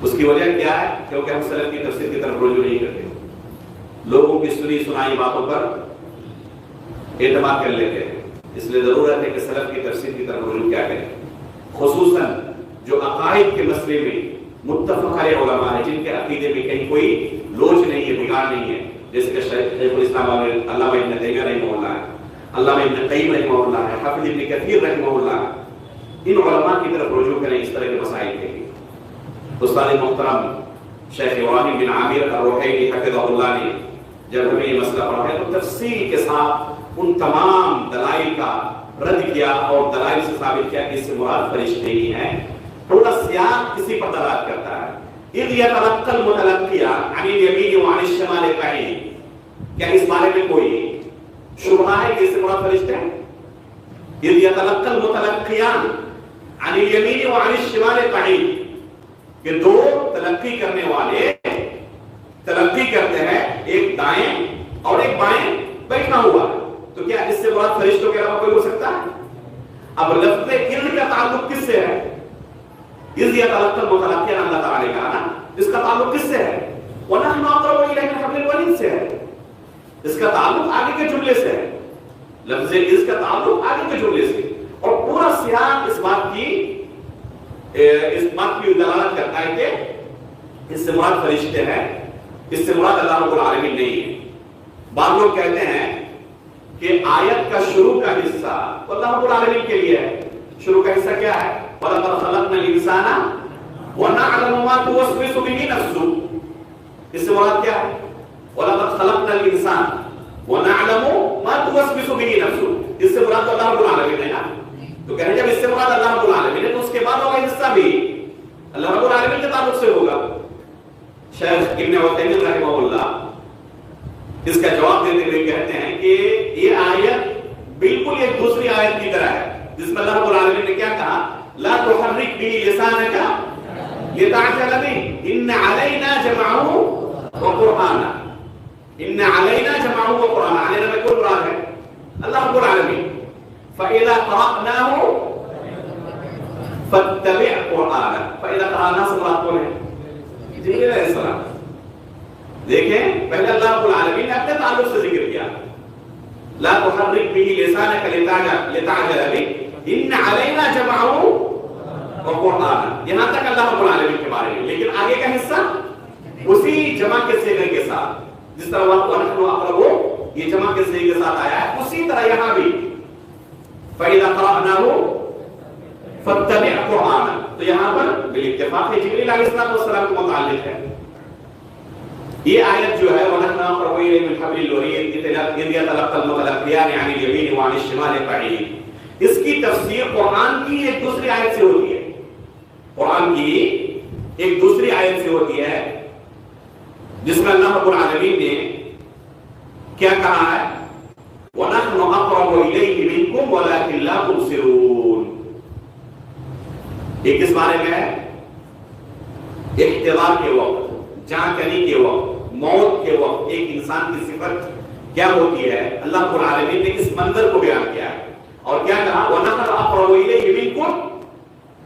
اس کی وجہ کیا ہے؟ کیونکہ ہم سلف کی تفسیر کی طرف رجوع نہیں کرتے، لوگوں کی سنی سنائی باتوں پر اعتماد کر لیتے ہیں، اس لیے ضرورت ہے کہ سلف کی تفسیر کی طرف رجوع کیا کریں، خصوصاً جو عقائد کے مسئلے میں متفق علیہ علماء ہیں، جن کے عقیدے میں کہیں کوئی لوچ نہیں ہے، بگاڑ نہیں ہے، جیسے کہ شیخ الاسلام علامہ ابن تیمیہ رحمہ اللہ ہے، علامہ ابن قیم رحمہ اللہ ہے، حافظ ابن کثیر رحمہ اللہ ہے، ان علماء کی طرف رجوع کریں اس طرح کے مسائل کے لیے۔ استاد محترم شیخ ابراہیم بن عامر الروحیلی حفظہ اللہ نے جب ہمیں یہ مسئلہ پڑھا ہے تو تفصیل کے ساتھ ان تمام دلائل کا رد کیا اور دلائل سے ثابت کیا کہ اس سے مراد فرشتے ہی ہیں. تھوڑا سیاق کسی پر دلالت کرتا ہے. اذ یتلقى المتلقی عن الیمین وعن الشمال قعید. کیا اس بارے میں کوئی شبہ ہے کہ اس سے مراد فرشتے ہیں؟ اذ یتلقى المتلقیان عن الیمین وعن الشمال قعید. کہ دو تلقی کرنے والے تلقی کرتے ہیں، ایک دائیں اور ایک بائیں بیٹھا ہوا ہے. تو کیا اس سے مراد فرشتوں کے علاوہ کوئی ہو سکتا ہے؟ اب لفظ اذ کا تعلق کس سے ہے؟ اذ یتلقى المتلقیان اللہ تعالی نے کہا نا، اس کا تعلق کس سے ہے؟ وَنَحْنُ أَقْرَبُ إِلَيْهِ مِنْ حَبْلِ الْوَرِيدِ سے ہے. اس کا تعلق آگے کے جملے سے ہے. لفظ اذ کا تعلق آگے کے جملے سے، اور پورا سیاق اس بات کی دلالت کرتا ہے کہ اس سے مراد فرشتے ہیں، اس سے مراد اللہ رب العالمین نہیں ہے. بعض لوگ کہتے ہیں کہ آیت کا شروع کا حصہ اللہ رب العالمین کے لیے ہے. شروع کا حصہ کیا ہے؟ وَلَقَدْ خَلَقْنَا الْإِنسَانَ وَنَعْلَمُ مَا تُوَسْوِسُ بِهِ نَفْسُهُ. اس سے مراد کیا ہے؟ وَلَقَدْ خَلَقْنَا الْإِنسَانَ وَنَعْلَمُ مَا تُوَسْوِسُ بِهِ نَفْسُهُ. اس سے مراد اللہ رب العالمین ہے نا. تو کہہ رہے ہیں جب اس سے مراد اللہ رب العالمین ہے تو اس کے بعد ہوگا حصہ بھی اللہ رب العالمین کے تعلق سے ہوگا. شیخ ابن عثیمین رحمہ اللہ اس کا جواب دیتے ہوئے کہتے ہیں کہ یہ آیت بالکل ایک دوسری آیت کی طرح ہے جس میں اللہ رب العالمین نے کیا کہا؟ لا تحرک به لسانك لتعجل به ان علینا جمعه وقرآنہ. ان علینا جمعه وقرآنہ. علینا میں کون مراد ہے؟ اللہ رب العالمین. فإذا قرأناه فاتبع قرآنہ. فإذا قرأناه سے مراد کون ہے؟ جبریل علیہ السلام. دیکھیں پہلے اللہ رب العالمین نے اپنے تعلق سے ذکر کیا لا تحرک به لسانك لتعجل به ان علینا جمعه وقرآنہ. یہاں تک اللہ رب العالمین کے بارے میں، لیکن آگے کا حصہ اسی جمع کے صیغے کے ساتھ جس طرح وَنَحْنُ أَقْرَبُ یہ جمع کے صیغے کے ساتھ آیا ہے، اسی طرح یہاں بھی فَإِذَا قَرَأْنَاهُ فَاتَّبِعْ قُرْآنَهُ. تو یہاں پر بالاتفاق جبریل علیہ السلام کو متعلق ہے. یہ آیت جو ہے وَنَحْنُ أَقْرَبُ إِلَيْهِ مِنْ حَبْلِ الْوَرِيدِ إِذْ يَتَلَقَّى الْمُتَلَقِّيَانِ عَنِ الْيَمِينِ وَعَنِ الشِّمَالِ قَعِيدٌ. اس کی تفسیر قرآن کی ایک دوسری آیت سے ہوتی ہے. قرآن کی ایک دوسری آیت سے ہوتی ہے جس میں اللہ رب العالمین نے کیا کہا ہے؟ وَنَحْنُ أَقْرَبُ إِلَيْهِ مِنْكُمْ وَلَكِنْ لَا تُبْصِرُونَ. یہ کس بارے میں ہے؟ احتضار کے وقت، جان کنی کے وقت، موت کے وقت ایک انسان کی صفت کیا ہوتی ہے؟ اللہ رب العالمین نے اس منظر کو بیان کیا ہے اور کیا کہا؟ وَنَحْنُ أَقْرَبُ إِلَيْهِ مِنْكُمْ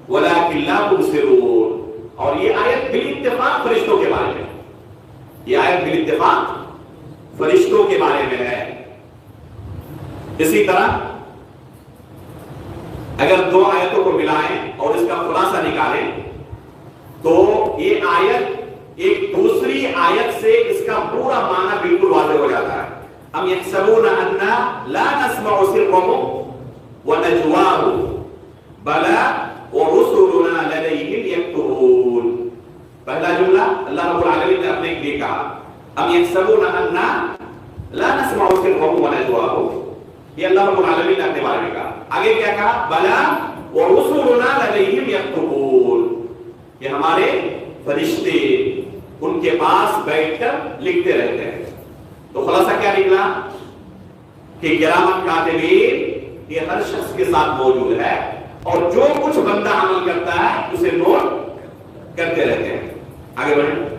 وَلَكِنْ لَا تُبْصِرُونَ. اور یہ آیت بالاتفاق فرشتوں کے بارے میں، یہ آیت بالاتفاق فرشتوں کے بارے میں ہے. اسی طرح اگر دو آیتوں کو ملائیں اور اس کا خلاصہ نکالیں تو یہ آیت ایک دوسری آیت سے اس کا پورا معنی بالکل واضح ہو جاتا ہے. ام یحسبون انا لا نسمع سرهم ونجواهم بلا ورسلنا لديهم يكتبون. پہلا جملہ اللہ رب العالمین نے اپنے لیے کہا ام یحسبون انا لا نسمع سرهم ونجواهم. یہ اللہ رب العالمین نے اپنے بارے میں کہا. آگے کیا کہا؟ بلا ورسلنا لديهم يكتبون. کہ ہمارے فرشتے ان کے پاس بیٹھ کر لکھتے رہتے ہیں. تو خلاصہ کیا نکلا کہ کرامت کاتبین یہ ہر شخص کے ساتھ موجود ہے اور جو کچھ بندہ عمل کرتا ہے اسے نوٹ کرتے رہتے ہیں. آگے بڑھیں.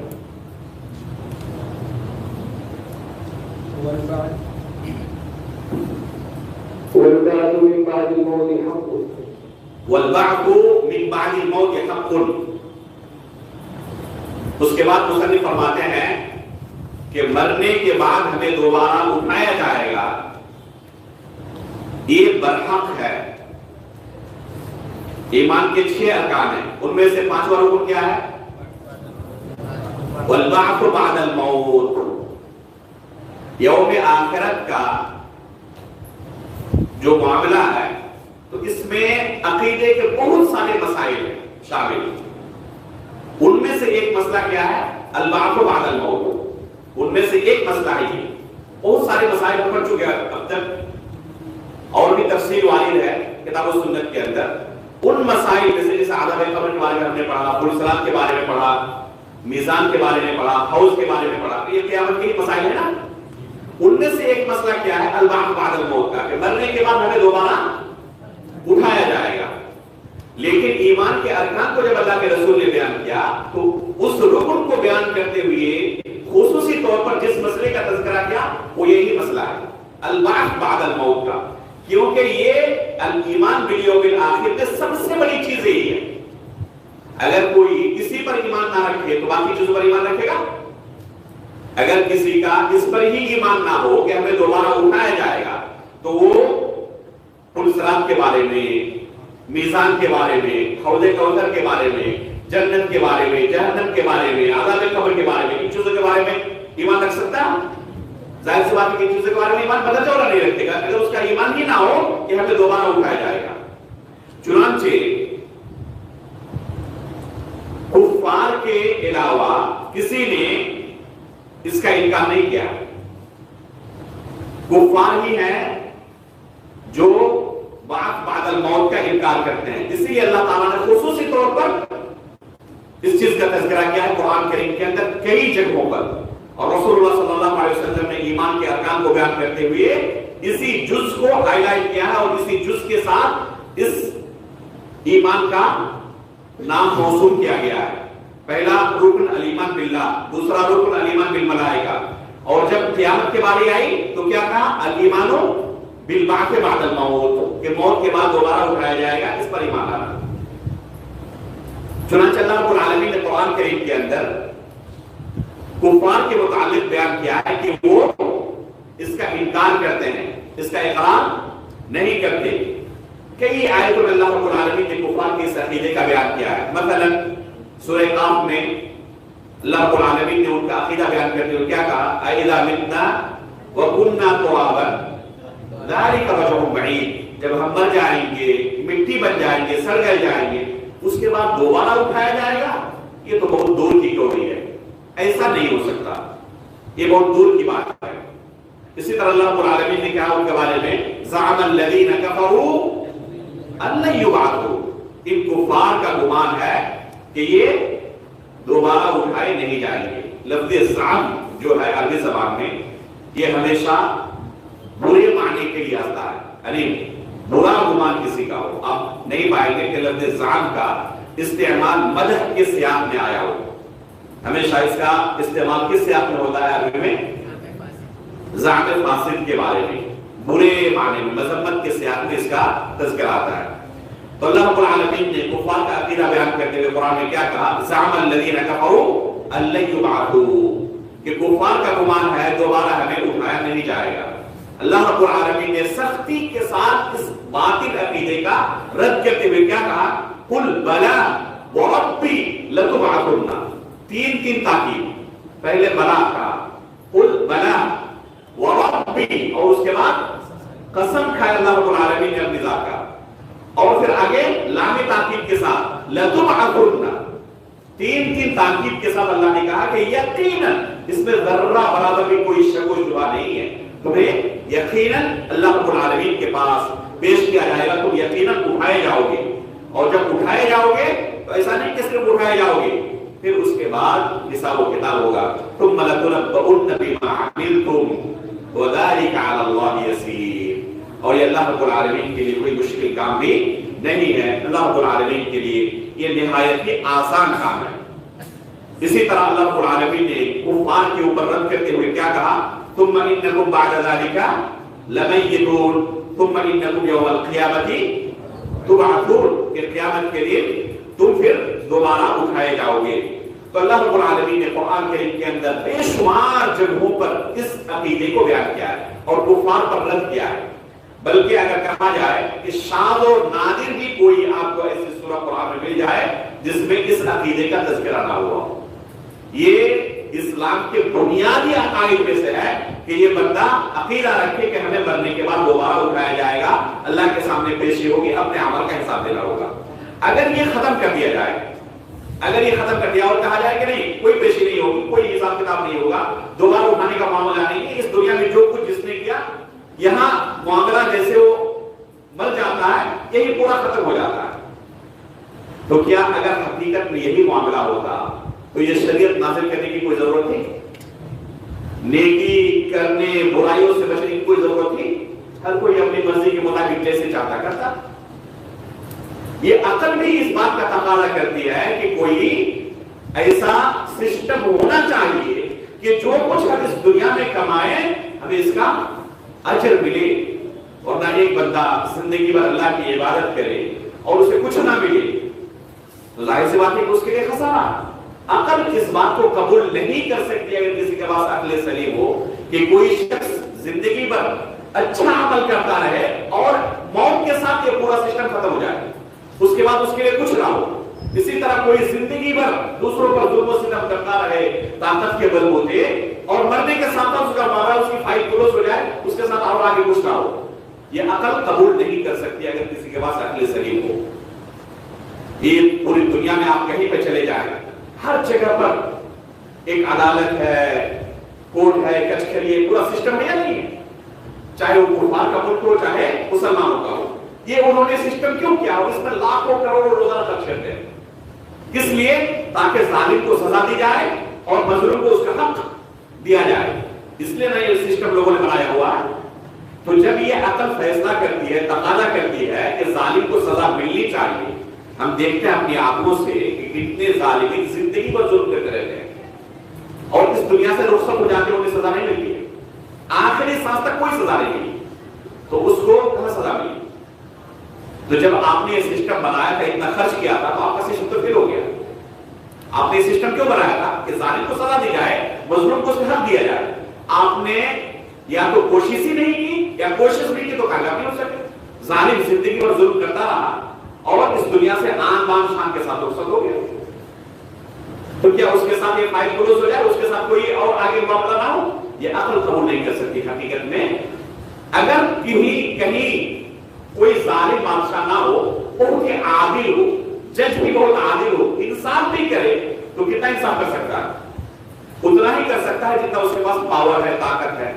والبعث من بعد الموت حق. والبعث من بعد الموت حق. اس کے بعد مصنف فرماتے ہیں کہ مرنے کے بعد ہمیں دوبارہ اٹھایا جائے گا، یہ برحق ہے. ایمان کے 6 ارکان ہیں، ان میں سے 5واں رکن کیا ہے؟ والبعث بعد الموت. یوم آخرت کا جو معاملہ ہے تو اس میں عقیدے کے بہت سارے مسائل ہیں شامل. ان میں سے ایک مسئلہ کیا ہے؟ البعث بعد الموت، ان میں سے ایک مسئلہ ہے یہ. بہت سارے مسائل ہم پڑھ چکے ہیں اب تک، اور بھی تفصیل وارد ہے کتاب و سنت کے اندر. ان مسائل میں سے جیسے عذاب قبر کے بارے میں ہم نے پڑھا، پرسرات کے بارے میں پڑھا، میزان کے بارے میں پڑھا، حوض کے بارے میں پڑھا، یہ قیامت کے مسائل ہیں نا. ان میں سے ایک مسئلہ کیا ہے؟ البعث بعد الموت کا، کہ مرنے کے بعد ہمیں دوبارہ اٹھایا جائے گا. لیکن ایمان کے ارکان کو جب اللہ کے رسول نے بیان کیا تو اس رکن کو بیان کرتے ہوئے خصوصی طور پر جس مسئلے کا تذکرہ کیا وہ یہی مسئلہ ہے البعث بعد الموت کا، کیونکہ یہ ایمان بالیوم الآخر میں سب سے بڑی چیز یہی ہے. اگر کوئی کسی پر ایمان نہ رکھے تو باقی چیزوں پر ایمان رکھے گا؟ اگر کسی کا اس پر ہی ایمان نہ ہو کہ ہمیں دوبارہ اٹھایا جائے گا تو وہ پرسرات کے بارے میں، میزان کے بارے میں، حوض کوثر کے بارے میں، جنت کے بارے میں، جہنم کے بارے میں، عذاب قبر کے بارے میں، ان چیزوں کے بارے میں ایمان رکھ سکتا ہے؟ ظاہر سی بات ہے کہ ان چیزوں کے بارے میں ایمان بدل جوڑا نہیں رکھے گا اگر اس کا ایمان ہی نہ ہو کہ ہمیں دوبارہ اٹھایا جائے گا. چنانچہ کفار کے علاوہ کسی نے اس کا انکار نہیں کیا. کفار ہی ہیں جو بعث بعد الموت کا انکار کرتے ہیں. اس لیے اللہ تعالیٰ نے خصوصی طور پر اس چیز کا تذکرہ کیا ہے قرآن کریم کے اندر کئی جگہوں پر، اور رسول اللہ صلی اللہ علیہ وسلم نے ایمان کے ارکان کو بیان کرتے ہوئے اسی جز کو ہائی لائٹ کیا ہے، اور اسی جز کے ساتھ اس ایمان کا نام موصول کیا گیا ہے. پہلا رکن الایمان باللہ، دوسرا رکن الایمان بالملائکہ، اور جب قیامت کے بارے آئی تو کیا کہا؟ الایمان بالبعث بعد الموت، کہ موت کے بعد دوبارہ اٹھایا جائے گا، اس پر ایمان لانا. چنانچہ اللہ رب العالمین نے قرآن کریم کے اندر کفار کے متعلق بیان کیا ہے کہ وہ اس کا انکار کرتے ہیں، اس کا اقرار نہیں کرتے. کئی آیتوں میں اللہ رب العالمین نے کفار کے اس عقیدے کا بیان کیا ہے. مثلا سورہ قاف میں اللہ رب العالمین نے ان کا عقیدہ بیان کرتے ہوئے کیا کہا؟ اَإِذَا مِتْنَا وَكُنَّا تُرَابًا ذَلِكَ رَجْعٌ بَعِيدٌ، جب ہم مر جائیں گے، مٹی بن جائیں گے، سڑ گل جائیں گے، اس کے بعد دوبارہ اٹھایا جائے گا، یہ تو بہت دور کی کوئی ہے، ایسا نہیں ہو سکتا، یہ بہت دور کی بات ہے. اسی طرح اللہ رب العالمین نے کہا ان کے بارے میں زعم الذین کفروا ان لن یبعثوا، ان کفار کا گمان ہے کہ یہ دوبارہ اٹھائے نہیں جائیں گے. لفظ زعم جو ہے عربی زبان میں یہ ہمیشہ برے معنی کے لیے آتا ہے، یعنی برا گمان کسی کا ہو. آپ نہیں پائیں گے کہ لفظ زعم کا استعمال مدح کے سیاق میں آیا ہو. ہمیشہ اس کا استعمال کس سیاق میں ہوتا ہے عربی میں؟ زعم فاسد کے بارے میں، برے معنی میں، مذمت کے سیاق میں اس کا تذکرہ آتا ہے. تو اللہ رب العالمین نے کفار کا عقیدہ بیان کرتے ہوئے قرآن میں کیا کہا؟ زعم الذین کفروا ان لن یبعثوا، کہ کفار کا گمان ہے دوبارہ ہمیں اٹھایا نہیں جائے گا. اللہ رب العالمین نے سختی کے ساتھ اس باطل عقیدے کا رد کرتے ہوئے کیا کہا؟ قل بلا وربی لتبعثن، تین تاکید. پہلے بلا کہا، قل بلا وربی، اور اس کے بعد قسم کھایا اللہ رب العالمین نے اپنی ذات کا، اور پھر آگے لام تاکید کے ساتھ لتبعثن، تین تاکید کے ساتھ اللہ نے کہا کہ یقیناً، اس میں ذرہ برابر بھی کوئی شک و شبہ نہیں ہے، تمہیں یقیناً اللہ رب العالمین کے پاس پیش کیا جائے گا، تم یقیناً اٹھائے جاؤ گے. اور جب اٹھائے جاؤ گے تو ایسا نہیں کہ صرف اٹھائے جاؤ گے، پھر اس کے بعد حساب و کتاب ہوگا. ثم لتنبؤن بما عملتم وذلك على الله يسير. اور یہ اللہ رب العالمین کے لیے کوئی مشکل کام بھی نہیں ہے، اللہ رب العالمین کے لیے یہ نہایت ہی آسان کام ہے. اسی طرح اللہ رب العالمین نے کفار کے اوپر رد کرتے ہوئے کیا کہا؟ ثم انکم بعد ذلك لمیتون ثم انکم یوم القیامۃ تبعثون، کہ قیامت کے دن تم پھر دوبارہ اٹھائے جاؤ گے. تو اللہ رب العالمین نے قرآن کریم کے اندر بے شمار جگہوں پر اس عقیدے کو بیان کیا ہے اور کفار پر رد کیا ہے. بلکہ اگر کہا جائے کہ شاذ اور نادر بھی کوئی آپ کو ایسی سورہ قرآن میں مل جائے جس میں اس عقیدے کا تذکرہ نہ ہوا ہو. یہ اسلام کے بنیادی عقائد میں سے ہے کہ یہ بندہ عقیدہ رکھے کہ ہمیں مرنے کے بعد دوبارہ اٹھایا جائے گا، اللہ کے سامنے پیشی ہوگی، اپنے عمل کا حساب دینا ہوگا. اگر یہ ختم کر دیا جائے، اگر یہ ختم کر دیا اور کہا جائے کہ نہیں کوئی پیشی نہیں ہوگی، کوئی حساب کتاب نہیں ہوگا، دوبارہ اٹھانے کا معاملہ نہیں ہے، اس دنیا میں جو کچھ جس نے کیا یہاں معاملہ جیسے وہ مر جاتا ہے یہی پورا ختم ہو جاتا ہے، تو کیا اگر حقیقت میں یہی معاملہ ہوتا تو یہ شریعت نازل کرنے کی کوئی ضرورت تھی؟ نیکی کرنے برائیوں سے بچنے کی کوئی ضرورت تھی؟ ہر کوئی اپنی مرضی کے مطابق جیسے چاہتا کرتا۔ یہ عقل بھی اس بات کا تقاضا کرتی ہے کہ کوئی ایسا سسٹم ہونا چاہیے کہ جو کچھ ہم اس دنیا میں کمائیں ہمیں اس کا اجر ملے، اور نہ ایک بندہ زندگی بھر اللہ کی عبادت کرے اور اسے کچھ نہ ملے، تو ظاہر سی بات ہے کہ اس کے لیے خسارہ۔ عقل اس بات کو قبول نہیں کر سکتی اگر کسی کے پاس عقل سلیم ہو کہ کوئی شخص زندگی بھر اچھا عمل کرتا رہے اور موت کے ساتھ یہ پورا سسٹم ختم ہو جائے، اس کے بعد اس کے لیے کچھ نہ ہو۔ اسی طرح کوئی زندگی بھر دوسروں پر ظلم و ستم کرتا رہے طاقت کے بل بوتے، اور مرنے کے ساتھ اس کا معاملہ اس کی فائل کلوز ہو جائے، اس کے ساتھ اور آگے کچھ نہ ہو۔ یہ عقل قبول نہیں کر سکتی اگر کسی کے پاس عقل سلیم ہو۔ یہ پوری دنیا میں آپ کہیں پہ چلے جائیں، ہر جگہ پر ایک عدالت ہے، کورٹ ہے، کچہری، پورا سسٹم ہے یا نہیں ہے؟ چاہے وہ کفار کا ملک ہو چاہے مسلمانوں کا ہو۔ یہ انہوں نے سسٹم کیوں کیا اور اس میں لاکھوں کروڑوں روزانہ خرچ کرتے ہیں؟ کس لیے؟ تاکہ ظالم کو سزا دی جائے اور مظلوم کو اس کا حق دیا جائے۔ اس لیے نہ یہ سسٹم لوگوں نے بنایا ہوا ہے۔ تو جب یہ عقل فیصلہ کرتی ہے، تقاضا کرتی ہے کہ ظالم کو سزا ملنی چاہیے، ہم دیکھتے ہیں اپنی آنکھوں سے کہ کتنے ظالمین زندگی پر ظلم کرتے رہتے ہیں اور اس دنیا سے رخصت ہو جاتے ہیں، انہیں سزا نہیں ملتی ہے، آخری سانس تک کوئی سزا نہیں ملی، تو اس کو کہاں سزا ملی؟ تو جب آپ نے یہ سسٹم بنایا تھا، اتنا خرچ کیا تھا، تو آپ کا سسٹم تو فیل ہو گیا۔ آپ نے یہ سسٹم کیوں بنایا تھا کہ ظالم کو سزا دی جائے، مظلوم کو اس کا حق دیا جائے؟ آپ نے یا تو کوشش ہی نہیں کی یا کوشش بھی کی تو کامیاب نہیں ہو سکے۔ ظالم زندگی پر ظلم کرتا رہا اور اس دنیا سے آن بان شان کے ساتھ رخصت ہو گیا، تو کیا اس کے ساتھ یہ فائل کلوز ہو جائے، اس کے ساتھ کوئی اور آگے معاملہ نہ ہو؟ یہ عقل قبول نہیں کر سکتی۔ حقیقت میں اگر کہیں کوئی ظالم بادشاہ نہ ہو، بہت ہی عادل ہو، جج بھی بہت عادل ہو، انصاف بھی کرے، تو کتنا انصاف کر سکتا ہے؟ اتنا ہی کر سکتا ہے جتنا اس کے پاس پاور ہے، طاقت ہے۔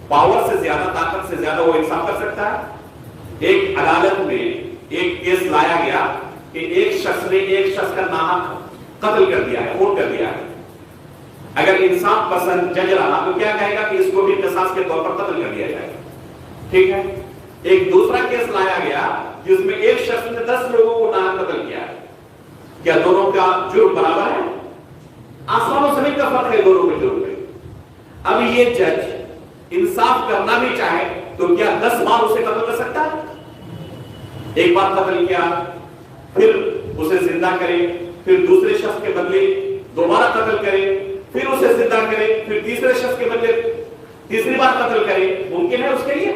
پاور سے زیادہ، طاقت سے زیادہ وہ انصاف کر سکتا ہے۔ ایک عدالت میں ایک کیس لایا گیا کہ ایک شخص نے ایک شخص کا ناحق قتل کر دیا ہے، خون کر دیا ہے۔ اگر انصاف پسند جج رہا تو کیا کہے گا کہ اس کو بھی قصاص کے طور پر قتل کر دیا جائے، ٹھیک ہے۔ ایک دوسرا کیس لایا گیا جس میں ایک شخص نے 10 لوگوں کو ناحق قتل کیا ہے، کیا دونوں کا جرم برابر ہے؟ آسمان و زمین کا فرق ہے دونوں کے جرم میں۔ اب یہ جج انصاف کرنا بھی چاہے تو کیا 10 بار اسے قتل کر سکتا ہے؟ ایک بار قتل کیا، پھر اسے زندہ کرے، پھر دوسرے شخص کے بدلے دوبارہ قتل کرے، پھر اسے زندہ کرے، پھر تیسرے شخص کے بدلے تیسری بار قتل کرے، ممکن ہے اس کے لیے؟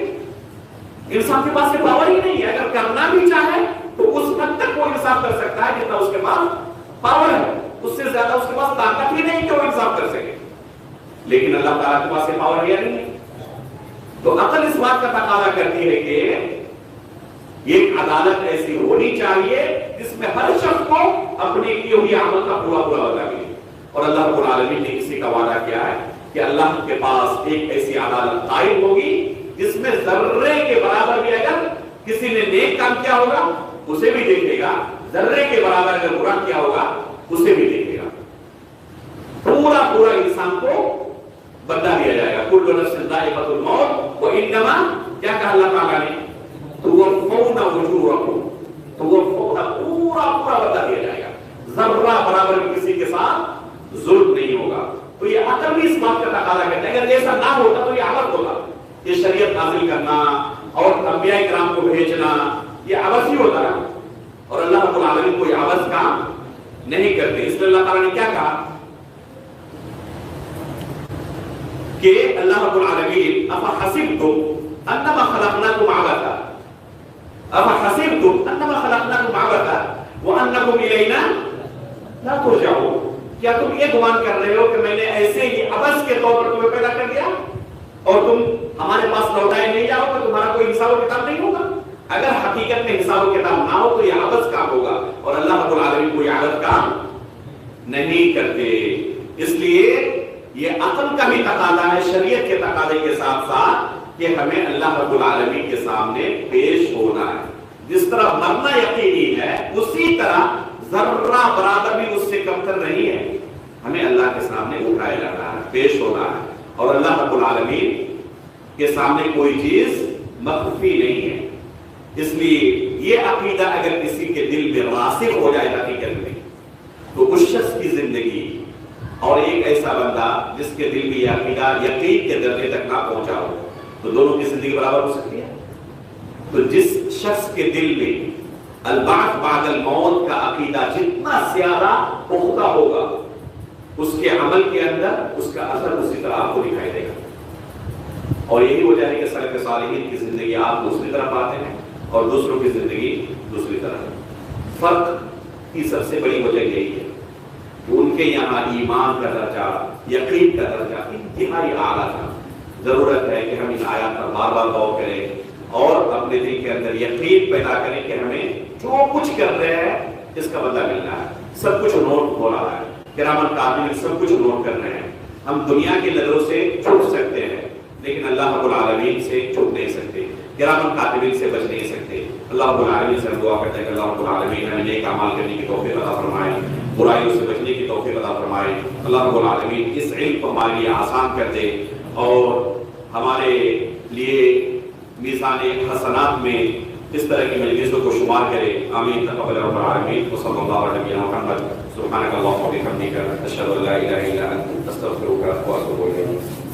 انسان کے پاس یہ پاور ہی نہیں ہے۔ اگر کرنا بھی چاہے تو اس حد تک وہ انصاف کر سکتا ہے جتنا اس کے پاس پاور ہے، اس سے زیادہ اس کے پاس طاقت ہی نہیں کہ وہ انصاف کر سکے۔ لیکن اللہ تعالیٰ کے پاس یہ پاور ہے یا نہیں؟ تو عقل اس بات کا تقاضا کرتی ہے کہ ایک عدالت ایسی ہونی چاہیے جس میں ہر شخص کو اپنے کیے ہوئے عمل کا پورا بدلہ ملے۔ اور اللہ رب العالمین نے اسی کا وعدہ کیا ہے کہ اللہ کے پاس ایک ایسی عدالت قائم ہوگی جس میں ذرے کے برابر بھی اگر کسی نے نیک کام کیا ہوگا اسے بھی دیکھے گا، ذرے کے برابر اگر برا کیا ہوگا اسے بھی دیکھے گا۔ پورا انسان کو بدلہ دیا جائے گا۔ کل نفس ذائقۃ الموت وانما، کیا کہا اللہ تعالیٰ نے؟ توفون اجورکم، توفون، پورا بدلہ دیا جائے گا، ذرہ برابر کسی کے ساتھ ظلم نہیں ہوگا۔ تو یہ عقل بھی اس بات کا تقاضا کرتا ہے، اگر ایسا نہ ہوتا تو یہ عبث ہوتا، یہ شریعت نازل کرنا اور انبیاء کرام کو بھیجنا یہ عبث ہی ہوتا ہے، اور اللہ رب العالمین کوئی عبث کام نہیں کرتے۔ اس لیے اللہ تعالیٰ نے کیا کہا کہ اللہ رب العالمین افحسبتم انما خلقناکم عبثا، افحسبتم انما خلقناکم عبثا وانکم الینا لا ترجعون، کیا تم یہ گمان کر رہے ہو کہ میں نے ایسے ہی عبث کے طور پر تمہیں پیدا کر دیا اور تم ہمارے پاس لوٹائے نہیں جاؤ تو تمہارا کوئی حساب و کتاب نہیں ہوگا؟ اگر حقیقت میں حساب و کتاب نہ ہو تو یہ عبث کام ہوگا، اور اللہ رب العالمین کوئی عبث کام نہیں کرتے. اس لیے یہ عقل کا بھی تقاضا ہے، شریعت کے تقاضے کے ساتھ ساتھ کہ ہمیں اللہ رب العالمین کے سامنے پیش ہونا ہے. جس طرح مرنا یقینی ہے اسی طرح ذرہ برابر بھی اس سے کم تر نہیں ہے. ہمیں اللہ کے سامنے اٹھایا جانا ہے، پیش ہونا ہے، اور اللہ رب العالمین کے سامنے کوئی چیز مخفی نہیں ہے. اس لیے یہ عقیدہ اگر کسی کے دل میں راسخ ہو جائے حقیقت میں تو اس شخص کی زندگی اور ایک ایسا بندہ جس کے دل میں یہ عقیدہ یقین کے درجے تک نہ پہنچا ہو تو دونوں کی زندگی برابر ہو سکتی ہے. تو جس شخص کے دل میں البعث بعد الموت کا عقیدہ جتنا زیادہ پختہ ہوگا اس کے عمل کے اندر اس کا اثر اسی طرح آپ کو دکھائی دے گا. اور یہی وجہ ہے کہ سلف صالحین کی زندگی آپ دوسری طرح پاتے ہیں اور دوسروں کی زندگی دوسری طرح. فرق کی سب سے بڑی وجہ یہی ہے کہ ان کے یہاں ایمان کا درجہ، یقین کا درجہ انتہائی اعلیٰ تھا. ضرورت ہے کہ ہم ان آیات پر بار بار غور کریں اور اپنے دل کے اندر یقین پیدا کریں کہ ہمیں جو کچھ کر رہے ہیں اس کا بدلہ ملنا ہے. سب کچھ نوٹ ہو رہا ہے، کرامن کاتبین سب کچھ نوٹ کر رہے ہیں. ہم دنیا کی نظروں سے چھپ سکتے ہیں لیکن اللہ رب العالمین سے چھپ نہیں سکتے، کرامن کاتبین سے بچ نہیں سکتے. اللہ رب العالمین سے دعا کرتے ہیں کہ اللہ رب العالمین ہمیں نیک اعمال کرنے کی توفیق عطا فرمائے، برائیوں سے بچنے کی توفیق عطا فرمائے. اللہ رب العالمین اس علم کو ہمارے لیے آسان کر دے اور ہمارے لیے میزان حسنات میں اس طرح کی مجلسوں کو شمار کرے. آمین. تقبل رب العالمین. وصلی اللہ علیہ محمد. سبحانک اللہم و بحمدک، اشہد ان لا الہ الا انت، استغفرک و اتوب الیک.